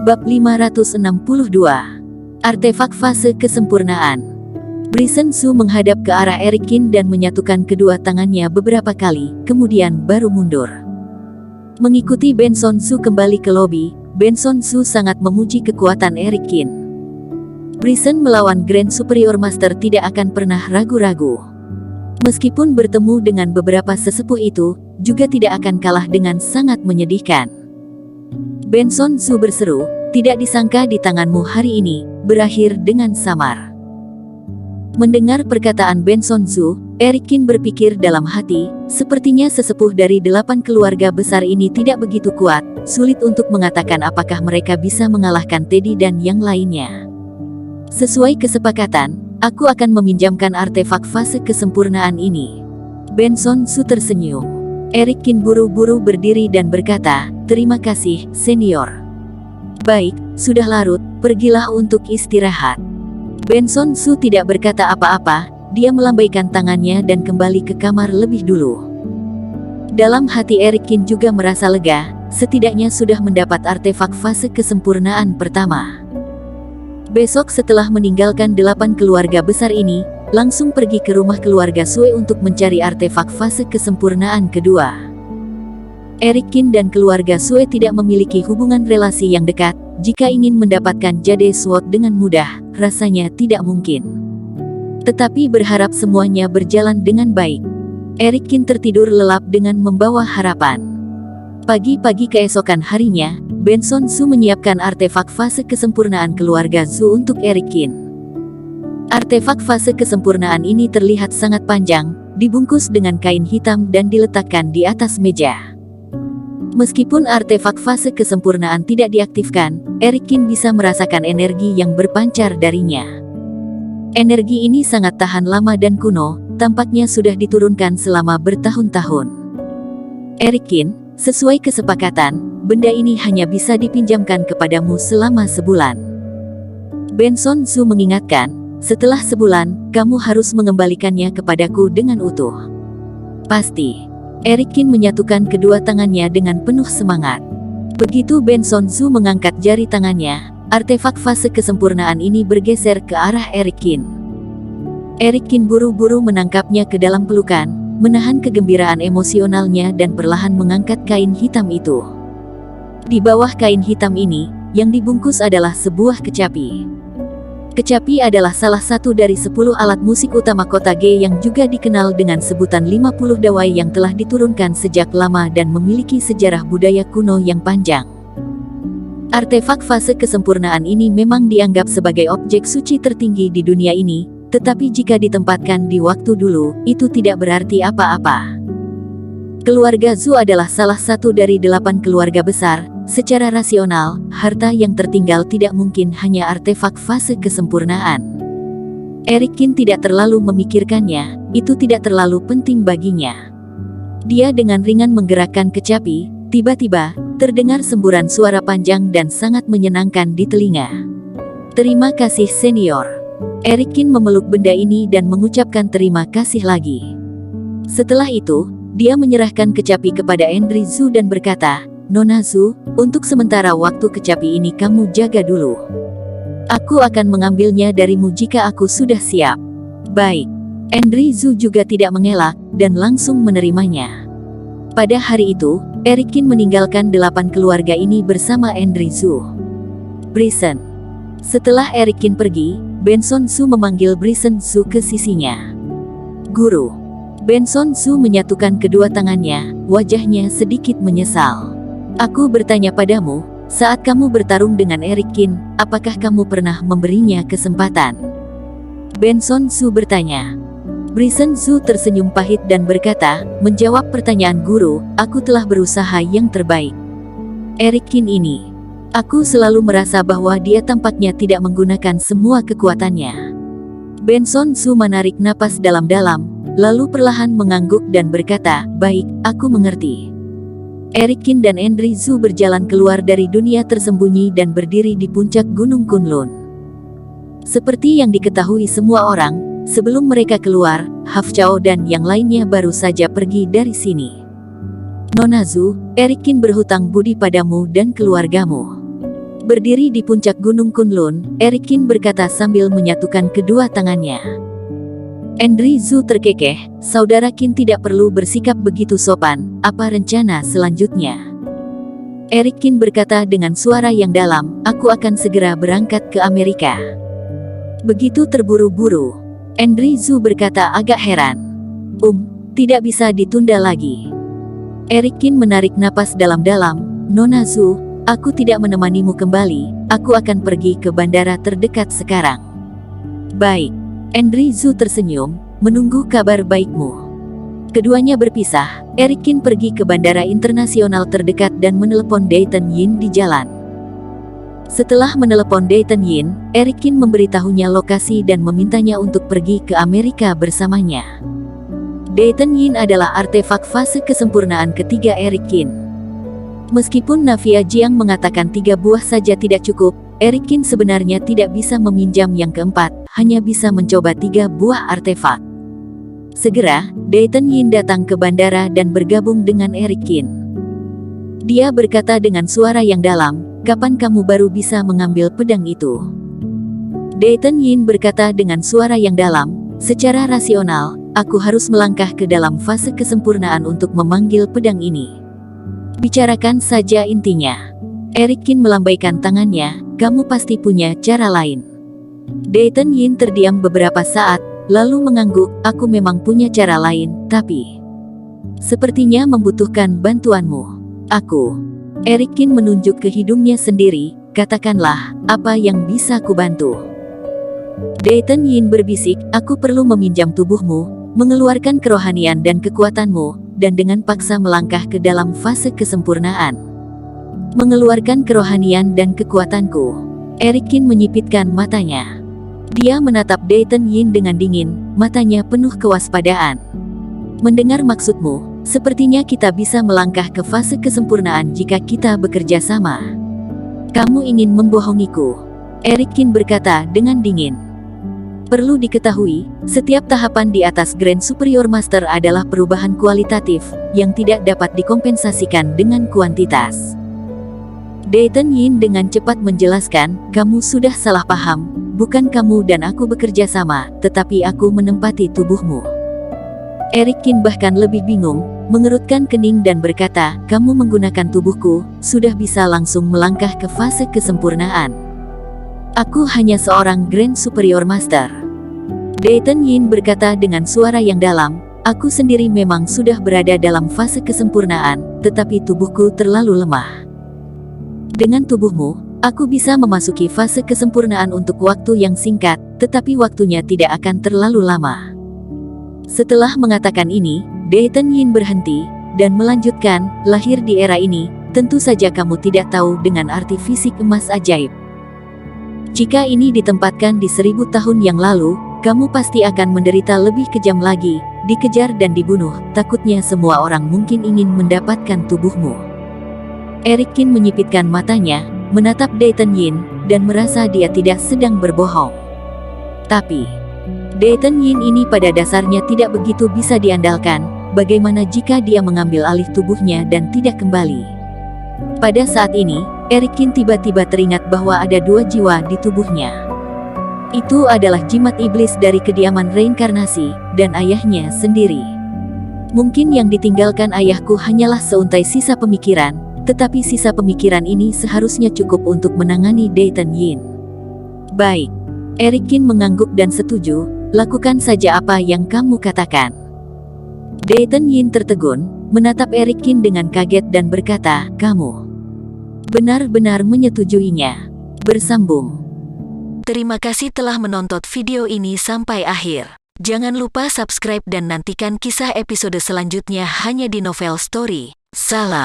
Bab 562. Artefak fase kesempurnaan. Brisson Su menghadap ke arah Erikin dan menyatukan kedua tangannya beberapa kali, kemudian baru mundur. Mengikuti Benson Su kembali ke lobi, Benson Su sangat memuji kekuatan Erikin. Brisson melawan Grand Superior Master tidak akan pernah ragu-ragu. Meskipun bertemu dengan beberapa sesepuh itu, juga tidak akan kalah dengan sangat menyedihkan. Benson Su berseru, "Tidak disangka di tanganmu hari ini berakhir dengan samar." Mendengar perkataan Benson Su, Erikin berpikir dalam hati, sepertinya sesepuh dari 8 keluarga besar ini tidak begitu kuat, sulit untuk mengatakan apakah mereka bisa mengalahkan Teddy dan yang lainnya. Sesuai kesepakatan, aku akan meminjamkan artefak fase kesempurnaan ini. Benson Su tersenyum. Erikin buru-buru berdiri dan berkata, "Terima kasih, senior." "Baik, sudah larut, pergilah untuk istirahat." Benson Su tidak berkata apa-apa, dia melambaikan tangannya dan kembali ke kamar lebih dulu. Dalam hati Erikin juga merasa lega, setidaknya sudah mendapat artefak fase kesempurnaan pertama. Besok setelah meninggalkan 8 keluarga besar ini, langsung pergi ke rumah keluarga Sue untuk mencari artefak fase kesempurnaan kedua. Erikin dan keluarga Sue tidak memiliki hubungan relasi yang dekat. Jika ingin mendapatkan Jade Sword dengan mudah, rasanya tidak mungkin. Tetapi berharap semuanya berjalan dengan baik. Erikin tertidur lelap dengan membawa harapan. Pagi-pagi keesokan harinya, Benson Su menyiapkan artefak fase kesempurnaan keluarga Zhu untuk Erikin. Artefak fase kesempurnaan ini terlihat sangat panjang, dibungkus dengan kain hitam dan diletakkan di atas meja. Meskipun artefak fase kesempurnaan tidak diaktifkan, Erikin bisa merasakan energi yang berpancar darinya. Energi ini sangat tahan lama dan kuno, tampaknya sudah diturunkan selama bertahun-tahun. Erikin, sesuai kesepakatan, benda ini hanya bisa dipinjamkan kepadamu selama sebulan. Benson Su mengingatkan, "Setelah sebulan, kamu harus mengembalikannya kepadaku dengan utuh." "Pasti." Erikin menyatukan kedua tangannya dengan penuh semangat. Begitu Benson Su mengangkat jari tangannya, artefak fase kesempurnaan ini bergeser ke arah Erikin. Erikin buru-buru menangkapnya ke dalam pelukan, menahan kegembiraan emosionalnya dan perlahan mengangkat kain hitam itu. Di bawah kain hitam ini, yang dibungkus adalah sebuah kecapi. Kecapi adalah salah satu dari 10 alat musik utama kota G yang juga dikenal dengan sebutan 50 dawai yang telah diturunkan sejak lama dan memiliki sejarah budaya kuno yang panjang. Artefak fase kesempurnaan ini memang dianggap sebagai objek suci tertinggi di dunia ini, tetapi jika ditempatkan di waktu dulu, itu tidak berarti apa-apa. Keluarga Zhu adalah salah satu dari 8 keluarga besar. Secara rasional, harta yang tertinggal tidak mungkin hanya artefak fase kesempurnaan. Erikin tidak terlalu memikirkannya, itu tidak terlalu penting baginya. Dia dengan ringan menggerakkan kecapi, tiba-tiba, terdengar semburan suara panjang dan sangat menyenangkan di telinga. "Terima kasih senior." Erikin memeluk benda ini dan mengucapkan terima kasih lagi. Setelah itu, dia menyerahkan kecapi kepada Andri Zhu dan berkata, "Nona Zhu, untuk sementara waktu kecapi ini kamu jaga dulu. Aku akan mengambilnya darimu jika aku sudah siap." "Baik." Andri Zhu juga tidak mengelak, dan langsung menerimanya. Pada hari itu, Erikin meninggalkan 8 keluarga ini bersama Andri Zhu. "Brisson." Setelah Erikin pergi, Benson Su memanggil Brisson Su ke sisinya. "Guru." Benson Su menyatukan kedua tangannya, wajahnya sedikit menyesal. "Aku bertanya padamu, saat kamu bertarung dengan Erikin, apakah kamu pernah memberinya kesempatan?" Benson Su bertanya. Brisson Su tersenyum pahit dan berkata, "Menjawab pertanyaan guru, aku telah berusaha yang terbaik. Erikin ini, aku selalu merasa bahwa dia tampaknya tidak menggunakan semua kekuatannya." Benson Su menarik napas dalam-dalam, lalu perlahan mengangguk dan berkata, "Baik, aku mengerti." Erikin dan Andri Zhu berjalan keluar dari dunia tersembunyi dan berdiri di puncak Gunung Kunlun. Seperti yang diketahui semua orang, sebelum mereka keluar, Hafchao dan yang lainnya baru saja pergi dari sini. "Nona Zhu, Erikin berhutang budi padamu dan keluargamu. Berdiri di puncak Gunung Kunlun, Eric Kin berkata sambil menyatukan kedua tangannya. Andrew Zhu terkekeh, saudara Kin tidak perlu bersikap begitu sopan, apa rencana selanjutnya? Eric Kin berkata dengan suara yang dalam, aku akan segera berangkat ke Amerika. Begitu terburu-buru. Andrew Zhu berkata agak heran. Tidak bisa ditunda lagi. Eric Kin menarik napas dalam-dalam, Nona Zhu, aku tidak menemanimu kembali, aku akan pergi ke bandara terdekat sekarang. Baik. Andrew Zhu tersenyum, menunggu kabar baikmu. Keduanya berpisah, Eric Kin pergi ke bandara internasional terdekat dan menelepon Dayton Yin di jalan. Setelah menelepon Dayton Yin, Eric Kin memberitahunya lokasi dan memintanya untuk pergi ke Amerika bersamanya. Dayton Yin adalah artefak fase kesempurnaan ketiga Eric Kin. Meskipun Navia Jiang mengatakan 3 buah saja tidak cukup, Eric Kin sebenarnya tidak bisa meminjam yang keempat, hanya bisa mencoba 3 buah artefak. Segera, Dayton Yin datang ke bandara dan bergabung dengan Eric Kin. Dia berkata dengan suara yang dalam, kapan kamu baru bisa mengambil pedang itu? Dayton Yin berkata dengan suara yang dalam, secara rasional, aku harus melangkah ke dalam fase kesempurnaan untuk memanggil pedang ini. Bicarakan saja intinya. Eric Kin melambaikan tangannya, kamu pasti punya cara lain. Dayton Yin terdiam beberapa saat, lalu mengangguk, aku memang punya cara lain, tapi sepertinya membutuhkan bantuanmu. Eric Kin menunjuk ke hidungnya sendiri, katakanlah, apa yang bisa kubantu? Dayton Yin berbisik, aku perlu meminjam tubuhmu, mengeluarkan kerohanian dan kekuatanmu, dan dengan paksa melangkah ke dalam fase kesempurnaan. Mengeluarkan kerohanian dan kekuatanku. Eric Kin menyipitkan matanya. Dia menatap Dayton Yin dengan dingin, matanya penuh kewaspadaan. Mendengar maksudmu, sepertinya kita bisa melangkah ke fase kesempurnaan jika kita bekerja sama. Kamu ingin membohongiku? Eric Kin berkata dengan dingin. Perlu diketahui, setiap tahapan di atas Grand Superior Master adalah perubahan kualitatif, yang tidak dapat dikompensasikan dengan kuantitas. Dayton Yin dengan cepat menjelaskan, kamu sudah salah paham. Bukan kamu dan aku bekerja sama, tetapi aku menempati tubuhmu. Eric Kin bahkan lebih bingung, mengerutkan kening dan berkata, kamu menggunakan tubuhku, sudah bisa langsung melangkah ke fase kesempurnaan. Aku hanya seorang Grand Superior Master. Dayton Yin berkata dengan suara yang dalam, aku sendiri memang sudah berada dalam fase kesempurnaan, tetapi tubuhku terlalu lemah. Dengan tubuhmu, aku bisa memasuki fase kesempurnaan untuk waktu yang singkat, tetapi waktunya tidak akan terlalu lama. Setelah mengatakan ini, Dayton Yin berhenti, dan melanjutkan, lahir di era ini, tentu saja kamu tidak tahu dengan arti fisik emas ajaib. Jika ini ditempatkan di 1000 tahun yang lalu, kamu pasti akan menderita lebih kejam lagi, dikejar dan dibunuh, takutnya semua orang mungkin ingin mendapatkan tubuhmu. Eric Kin menyipitkan matanya, menatap Dayton Yin, dan merasa dia tidak sedang berbohong. Tapi, Dayton Yin ini pada dasarnya tidak begitu bisa diandalkan, bagaimana jika dia mengambil alih tubuhnya dan tidak kembali? Pada saat ini, Eric Kin tiba-tiba teringat bahwa ada 2 jiwa di tubuhnya. Itu adalah jimat iblis dari kediaman reinkarnasi, dan ayahnya sendiri. Mungkin yang ditinggalkan ayahku hanyalah seuntai sisa pemikiran, tetapi sisa pemikiran ini seharusnya cukup untuk menangani Dayton Yin. Baik. Eric Kin mengangguk dan setuju, lakukan saja apa yang kamu katakan. Dayton Yin tertegun, menatap Eric Kin dengan kaget dan berkata, kamu benar-benar menyetujuinya. Bersambung. Terima kasih telah menonton video ini sampai akhir. Jangan lupa subscribe dan nantikan kisah episode selanjutnya hanya di Novel Story. Salam.